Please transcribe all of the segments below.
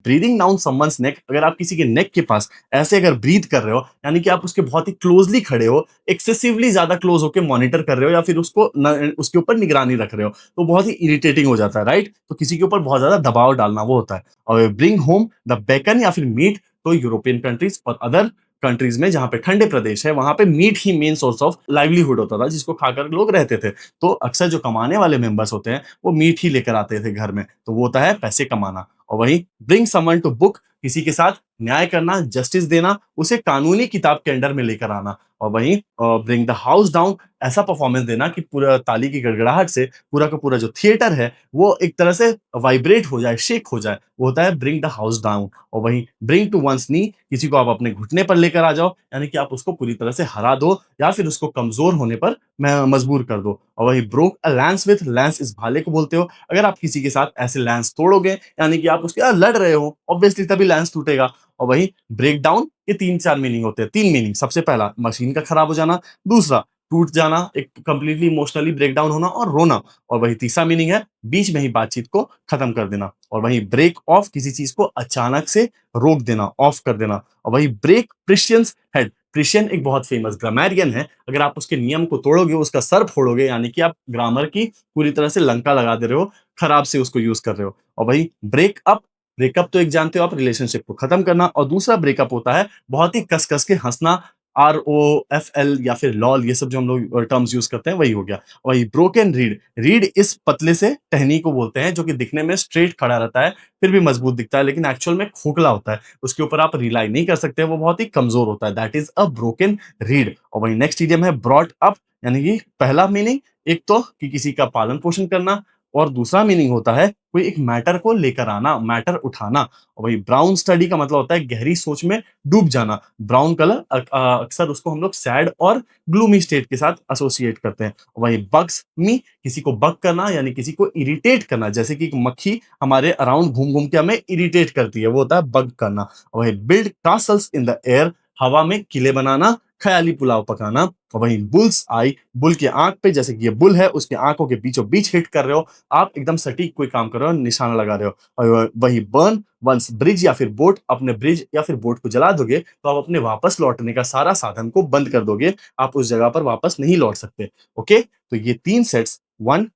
Breathing down someone's नेक, अगर आप किसी के नेक के पास ऐसे अगर ब्रीथ कर रहे हो, यानी कि आप उसके बहुत ही क्लोजली खड़े हो, एक्सेसिवली ज्यादा क्लोज होकर मॉनिटर कर रहे हो या फिर उसके ऊपर निगरानी रख रहे हो, तो बहुत ही इरिटेटिंग हो जाता है, राइट? तो किसी के ऊपर बहुत ज्यादा दबाव डालना वो होता है। और ब्रिंग होम द बेकन या फिर मीट, तो यूरोपियन कंट्रीज और अदर कंट्रीज में जहां पे ठंडे प्रदेश है, वहां पे मीट ही मेन सोर्स ऑफ लाइवलीहुड होता था, जिसको खाकर लोग रहते थे। तो अक्सर जो कमाने वाले मेंबर्स होते हैं, वो मीट ही लेकर आते थे घर में, तो वो होता है पैसे कमाना। और वहीं ब्रिंग समवन टू बुक, किसी के साथ न्याय करना, जस्टिस देना, उसे कानूनी किताब के अंडर में लेकर आना। और वहीं ब्रिंग द हाउस डाउन, ऐसा परफॉर्मेंस देना कि पूरा ताली की गड़गड़ाहट से पूरा का पूरा जो थिएटर है वो एक तरह से वाइब्रेट हो जाए, शेक हो जाए, वो होता है ब्रिंग द हाउस डाउन। और वहीं ब्रिंग टू वंस नी, किसी को आप अपने घुटने पर लेकर आ जाओ, यानी कि आप उसको पूरी तरह से हरा दो या फिर उसको कमजोर होने पर मजबूर कर दो। और वहीं broke a lens with, lens इस भाले को बोलते हो, अगर आप किसी के साथ ऐसे लैंस तोड़ोगे, यानी कि आप उसके लड़ रहे हो, ऑब्वियसली तभी लैंस टूटेगा। और वही ब्रेक डाउन के 3-4 मीनिंग होते हैं, 3 मीनिंग। सबसे पहला मशीन का खराब हो जाना, दूसरा टूट जाना, एक कंप्लीटली इमोशनली ब्रेक डाउन होना और रोना, और वही तीसरा मीनिंग है बीच में ही बातचीत को खत्म कर देना। और वही ब्रेक ऑफ, किसी चीज को अचानक से रोक देना, ऑफ कर देना। और वही ब्रेक प्रिशियंस हेड, प्रिशियन एक बहुत फेमस ग्रामेरियन है, अगर आप उसके नियम को तोड़ोगे, उसका सर फोड़ोगे, यानी कि आप ग्रामर की पूरी तरह से लंका लगा दे रहे हो, खराब से उसको यूज कर रहे हो। और वही ब्रेकअप, ब्रेकअप तो एक जानते हो आप, रिलेशनशिप को खत्म करना, और दूसरा ब्रेकअप होता है बहुत ही कस कस के हंसना, ROFL या फिर लॉल, ये सब जो हम लोग टर्म्स यूज करते हैं वही हो गया। वही ब्रोकन रीड, रीड इस पतले से टहनी को बोलते हैं जो कि दिखने में स्ट्रेट खड़ा रहता है, फिर भी मजबूत दिखता है, लेकिन एक्चुअल में खोखला होता है, उसके ऊपर आप रिलाई नहीं कर सकते, वो बहुत ही कमजोर होता है, that is a broken read. और वही नेक्स्ट इडियम है ब्रॉट अप, यानी कि पहला मीनिंग एक तो कि किसी का पालन पोषण करना, और दूसरा मीनिंग होता है कोई एक मैटर को लेकर आना, मैटर उठाना। और वही ब्राउन स्टडी का मतलब होता है गहरी सोच में डूब जाना। ब्राउन कलर अक्सर उसको हम लोग सैड और ग्लूमी स्टेट के साथ एसोसिएट करते हैं। वही बग्स मी, किसी को बग करना, यानी किसी को इरिटेट करना, जैसे कि एक मक्खी हमारे अराउंड घूम घूम के हमें इरिटेट करती है, वो होता है बग करना। वही build castles in the air, हवा में किले बनाना, ख्याली पुलाव पकाना। और वहीं बुल्स आई, बुल की आंख पे, जैसे कि ये बुल है, उसकी आंखों के बीचों बीच हिट कर रहे हो, आप एकदम सटीक कोई काम कर रहे हो, निशाना लगा रहे हो। और वही बर्न वंस ब्रिज या फिर बोट, अपने ब्रिज या फिर बोट को जला दोगे तो आप अपने वापस लौटने का सारा साधन को बंद कर दोगे, आप उस जगह पर वापस नहीं लौट सकते। ओके, तो ये 3 सेट्स, 1,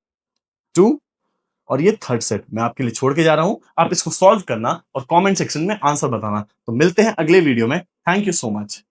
2 और ये थर्ड सेट मैं आपके लिए छोड़ के जा रहा हूं, आप इसको सॉल्व करना और कमेंट सेक्शन में आंसर बताना। तो मिलते हैं अगले वीडियो में। Thank you so much.